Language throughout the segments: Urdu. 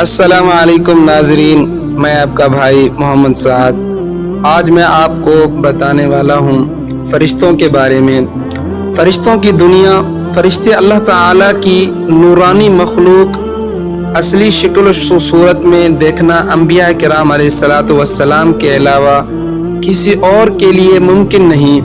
السلام علیکم ناظرین، میں آپ کا بھائی محمد سعد۔ آج میں آپ کو بتانے والا ہوں فرشتوں کے بارے میں۔ فرشتوں کی دنیا، فرشتے اللہ تعالیٰ کی نورانی مخلوق اصلی شکل و صورت میں دیکھنا انبیاء کرام علیہ الصلاۃ والسلام کے علاوہ کسی اور کے لیے ممکن نہیں۔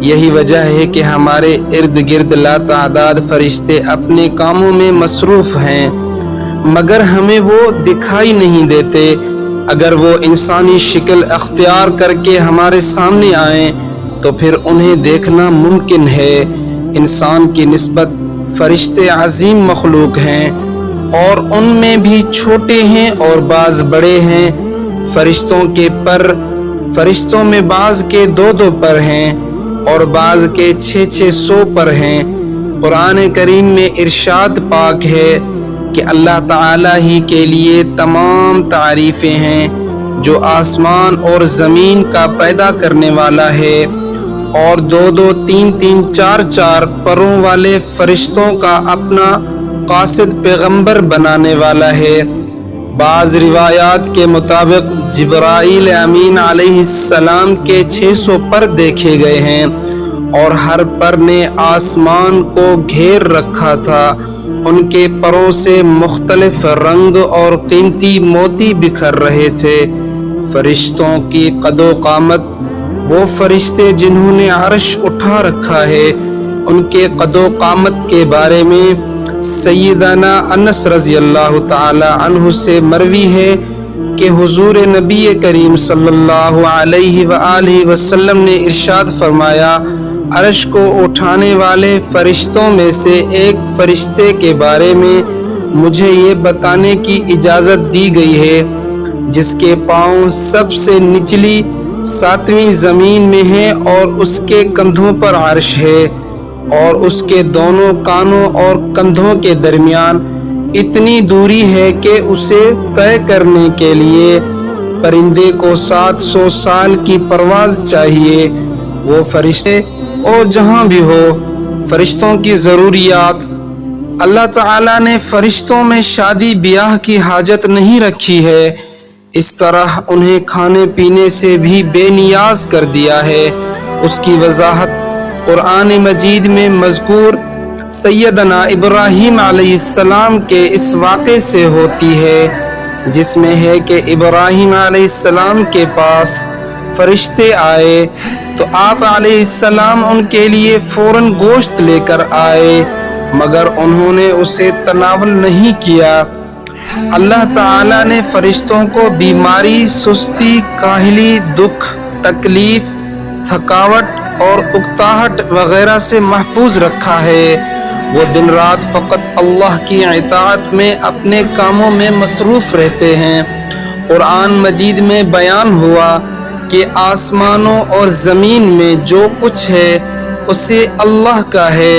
یہی وجہ ہے کہ ہمارے ارد گرد لاتعداد فرشتے اپنے کاموں میں مصروف ہیں، مگر ہمیں وہ دکھائی نہیں دیتے۔ اگر وہ انسانی شکل اختیار کر کے ہمارے سامنے آئیں تو پھر انہیں دیکھنا ممکن ہے۔ انسان کی نسبت فرشتے عظیم مخلوق ہیں اور ان میں بھی چھوٹے ہیں اور بعض بڑے ہیں۔ فرشتوں کے پر، فرشتوں میں بعض کے 2 پر ہیں اور بعض کے 600 پر ہیں۔ قرآن کریم میں ارشاد پاک ہے کہ اللہ تعالیٰ ہی کے لیے تمام تعریفیں ہیں جو آسمان اور زمین کا پیدا کرنے والا ہے اور 2 3 4 پروں والے فرشتوں کا اپنا قاصد پیغمبر بنانے والا ہے۔ بعض روایات کے مطابق جبرائیل امین علیہ السلام کے 600 پر دیکھے گئے ہیں اور ہر پر نے آسمان کو گھیر رکھا تھا۔ ان کے پروں سے مختلف رنگ اور قیمتی موتی بکھر رہے تھے۔ فرشتوں کی قد و قامت، وہ فرشتے جنہوں نے عرش اٹھا رکھا ہے، ان کے قد و قامت کے بارے میں سیدنا انس رضی اللہ تعالی عنہ سے مروی ہے کہ حضور نبی کریم صلی اللہ علیہ وآلہ وسلم نے ارشاد فرمایا، عرش کو اٹھانے والے فرشتوں میں سے ایک فرشتے کے بارے میں مجھے یہ بتانے کی اجازت دی گئی ہے جس کے پاؤں سب سے نچلی 7ویں زمین میں ہے اور اس کے کندھوں پر عرش ہے اور اس کے دونوں کانوں اور کندھوں کے درمیان اتنی دوری ہے کہ اسے طے کرنے کے لیے پرندے کو 700 سال کی پرواز چاہیے۔ وہ فرشتے اور جہاں بھی ہو، فرشتوں کی ضروریات۔ اللہ تعالیٰ نے فرشتوں میں شادی بیاہ کی حاجت نہیں رکھی ہے، اس طرح انہیں کھانے پینے سے بھی بے نیاز کر دیا ہے۔ اس کی وضاحت قرآن مجید میں مذکور سیدنا ابراہیم علیہ السلام کے اس واقعے سے ہوتی ہے جس میں ہے کہ ابراہیم علیہ السلام کے پاس فرشتے آئے تو آپ علیہ السلام ان کے لیے فوراً گوشت لے کر آئے، مگر انہوں نے اسے تناول نہیں کیا۔ اللہ تعالیٰ نے فرشتوں کو بیماری، سستی، کاہلی، دکھ، تکلیف، تھکاوٹ اور اکتاہٹ وغیرہ سے محفوظ رکھا ہے۔ وہ دن رات فقط اللہ کی اطاعت میں اپنے کاموں میں مصروف رہتے ہیں۔ قرآن مجید میں بیان ہوا کہ آسمانوں اور زمین میں جو کچھ ہے اسے اللہ کا ہے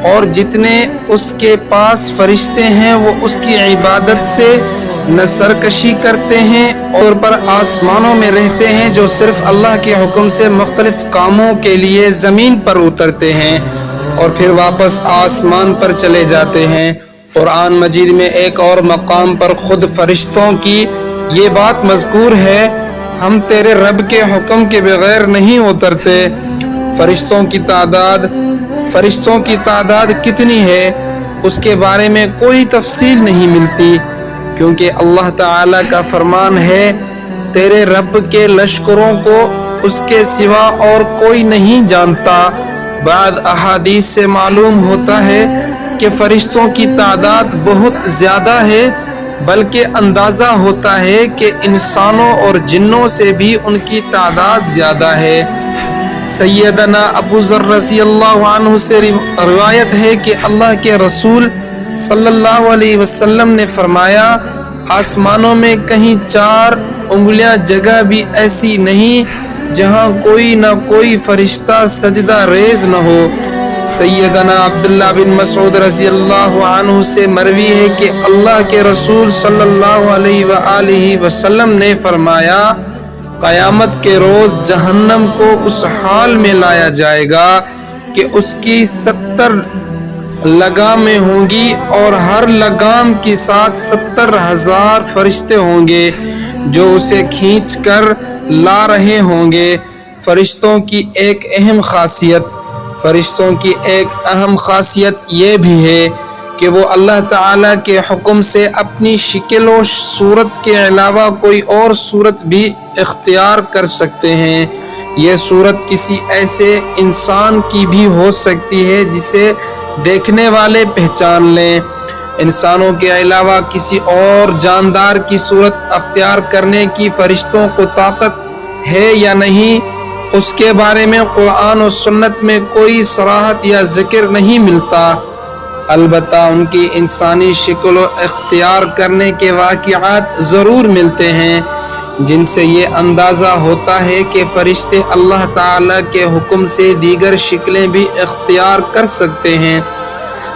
اور جتنے اس کے پاس فرشتے ہیں وہ اس کی عبادت سے نہ سرکشی کرتے ہیں اور پر آسمانوں میں رہتے ہیں جو صرف اللہ کے حکم سے مختلف کاموں کے لیے زمین پر اترتے ہیں اور پھر واپس آسمان پر چلے جاتے ہیں۔ قرآن مجید میں ایک اور مقام پر خود فرشتوں کی یہ بات مذکور ہے، ہم تیرے رب کے حکم کے بغیر نہیں اترتے۔ فرشتوں کی تعداد کتنی ہے اس کے بارے میں کوئی تفصیل نہیں ملتی، کیونکہ اللہ تعالیٰ کا فرمان ہے، تیرے رب کے لشکروں کو اس کے سوا اور کوئی نہیں جانتا۔ بعض احادیث سے معلوم ہوتا ہے کہ فرشتوں کی تعداد بہت زیادہ ہے، بلکہ اندازہ ہوتا ہے کہ انسانوں اور جنوں سے بھی ان کی تعداد زیادہ ہے۔ سیدنا ابو ذر رضی اللہ عنہ سے روایت ہے کہ اللہ کے رسول صلی اللہ علیہ وسلم نے فرمایا، آسمانوں میں کہیں 4 انگلیاں جگہ بھی ایسی نہیں جہاں کوئی نہ کوئی فرشتہ سجدہ ریز نہ ہو۔ سیدنا عبداللہ بن مسعود رضی اللہ عنہ سے مروی ہے کہ اللہ کے رسول صلی اللہ علیہ وآلہ وسلم نے فرمایا، قیامت کے روز جہنم کو اس حال میں لایا جائے گا کہ اس کی 70 لگام میں ہوں گی اور ہر لگام کے ساتھ 70,000 فرشتے ہوں گے جو اسے کھینچ کر لا رہے ہوں گے۔ فرشتوں کی ایک اہم خاصیت یہ بھی ہے کہ وہ اللہ تعالیٰ کے حکم سے اپنی شکل و صورت کے علاوہ کوئی اور صورت بھی اختیار کر سکتے ہیں۔ یہ صورت کسی ایسے انسان کی بھی ہو سکتی ہے جسے دیکھنے والے پہچان لیں۔ انسانوں کے علاوہ کسی اور جاندار کی صورت اختیار کرنے کی فرشتوں کو طاقت ہے یا نہیں، اس کے بارے میں قرآن و سنت میں کوئی صراحت یا ذکر نہیں ملتا۔ البتہ ان کی انسانی شکل و اختیار کرنے کے واقعات ضرور ملتے ہیں جن سے یہ اندازہ ہوتا ہے کہ فرشتے اللہ تعالیٰ کے حکم سے دیگر شکلیں بھی اختیار کر سکتے ہیں۔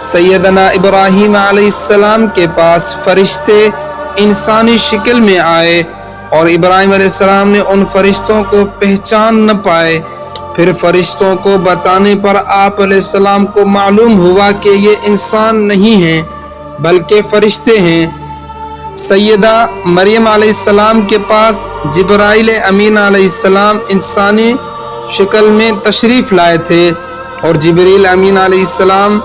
سیدنا ابراہیم علیہ السلام کے پاس فرشتے انسانی شکل میں آئے اور ابراہیم علیہ السلام نے ان فرشتوں کو پہچان نہ پائے۔ پھر فرشتوں کو بتانے پر آپ علیہ السلام کو معلوم ہوا کہ یہ انسان نہیں ہیں بلکہ فرشتے ہیں۔ سیدہ مریم علیہ السلام کے پاس جبرائیل امین علیہ السلام انسانی شکل میں تشریف لائے تھے اور جبرائیل امین علیہ السلام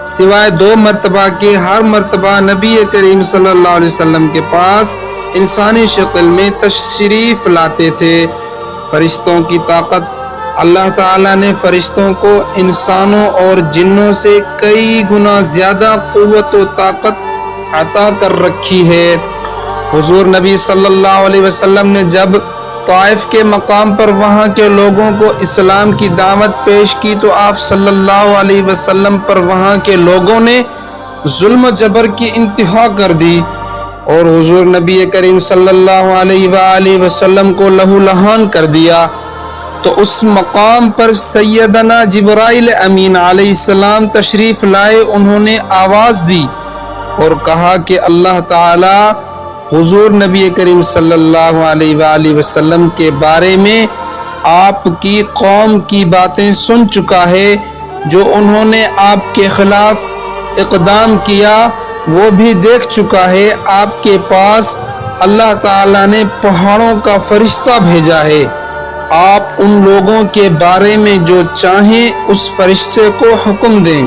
سوائے 2 مرتبہ کے ہر مرتبہ نبی کریم صلی اللہ علیہ وسلم کے پاس انسانی شکل میں تشریف لاتے تھے۔ فرشتوں کی طاقت اللہ تعالیٰ نے فرشتوں کو انسانوں اور جنوں سے کئی گنا زیادہ قوت و طاقت عطا کر رکھی ہے۔ حضور نبی صلی اللہ علیہ وسلم نے جب طائف کے مقام پر وہاں کے لوگوں کو اسلام کی دعوت پیش کی تو آپ صلی اللہ علیہ وسلم پر وہاں کے لوگوں نے ظلم و جبر کی انتہا کر دی اور حضور نبی کریم صلی اللہ علیہ وآلہ وسلم کو لہو لہان کر دیا۔ تو اس مقام پر سیدنا جبرائیل امین علیہ السلام تشریف لائے۔ انہوں نے آواز دی اور کہا کہ اللہ تعالی حضور نبی کریم صلی اللہ علیہ وآلہ وسلم کے بارے میں آپ کی قوم کی باتیں سن چکا ہے، جو انہوں نے آپ کے خلاف اقدام کیا وہ بھی دیکھ چکا ہے۔ آپ کے پاس اللہ تعالیٰ نے پہاڑوں کا فرشتہ بھیجا ہے، آپ ان لوگوں کے بارے میں جو چاہیں اس فرشتے کو حکم دیں۔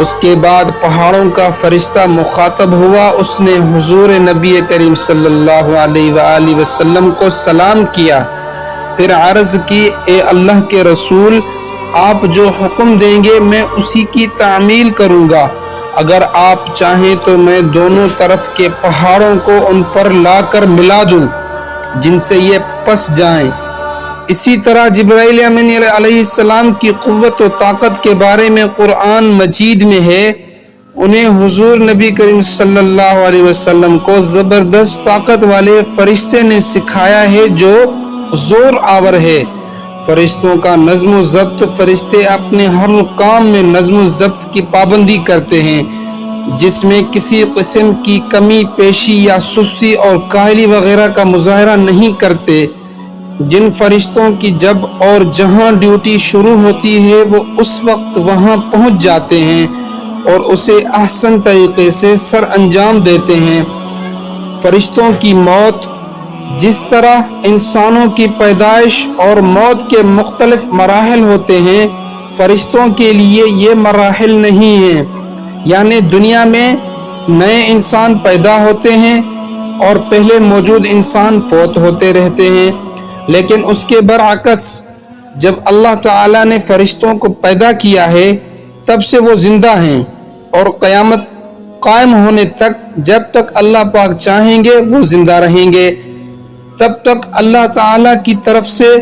اس کے بعد پہاڑوں کا فرشتہ مخاطب ہوا، اس نے حضور نبی کریم صلی اللہ علیہ وآلہ وسلم کو سلام کیا، پھر عرض کی اے اللہ کے رسول، آپ جو حکم دیں گے میں اسی کی تعمیل کروں گا۔ اگر آپ چاہیں تو میں دونوں طرف کے پہاڑوں کو ان پر لا کر ملا دوں جن سے یہ پس جائیں۔ اسی طرح جبرائیل امین علیہ السلام کی قوت و طاقت کے بارے میں قرآن مجید میں ہے، انہیں حضور نبی کریم صلی اللہ علیہ وسلم کو زبردست طاقت والے فرشتے نے سکھایا ہے جو زور آور ہے۔ فرشتوں کا نظم و ضبط، فرشتے اپنے ہر کام میں نظم و ضبط کی پابندی کرتے ہیں، جس میں کسی قسم کی کمی پیشی یا سستی اور کاہلی وغیرہ کا مظاہرہ نہیں کرتے۔ جن فرشتوں کی جب اور جہاں ڈیوٹی شروع ہوتی ہے وہ اس وقت وہاں پہنچ جاتے ہیں اور اسے احسن طریقے سے سر انجام دیتے ہیں۔ فرشتوں کی موت، جس طرح انسانوں کی پیدائش اور موت کے مختلف مراحل ہوتے ہیں، فرشتوں کے لیے یہ مراحل نہیں ہیں، یعنی دنیا میں نئے انسان پیدا ہوتے ہیں اور پہلے موجود انسان فوت ہوتے رہتے ہیں، لیکن اس کے برعکس جب اللہ تعالیٰ نے فرشتوں کو پیدا کیا ہے تب سے وہ زندہ ہیں اور قیامت قائم ہونے تک جب تک اللہ پاک چاہیں گے وہ زندہ رہیں گے، تب تک اللہ تعالیٰ کی طرف سے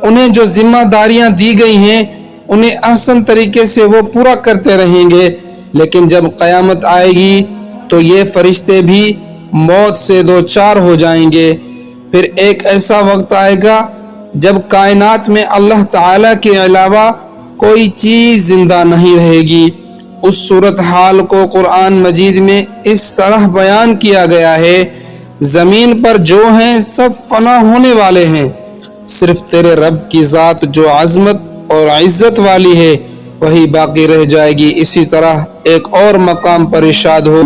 انہیں جو ذمہ داریاں دی گئی ہیں انہیں احسن طریقے سے وہ پورا کرتے رہیں گے۔ لیکن جب قیامت آئے گی تو یہ فرشتے بھی موت سے دوچار ہو جائیں گے۔ پھر ایک ایسا وقت آئے گا جب کائنات میں اللہ تعالیٰ کے علاوہ کوئی چیز زندہ نہیں رہے گی۔ اس صورتحال کو قرآن مجید میں اس طرح بیان کیا گیا ہے، زمین پر جو ہیں سب فنا ہونے والے ہیں، صرف تیرے رب کی ذات جو عظمت اور عزت والی ہے وہی باقی رہ جائے گی۔ اسی طرح ایک اور مقام پر ارشاد ہو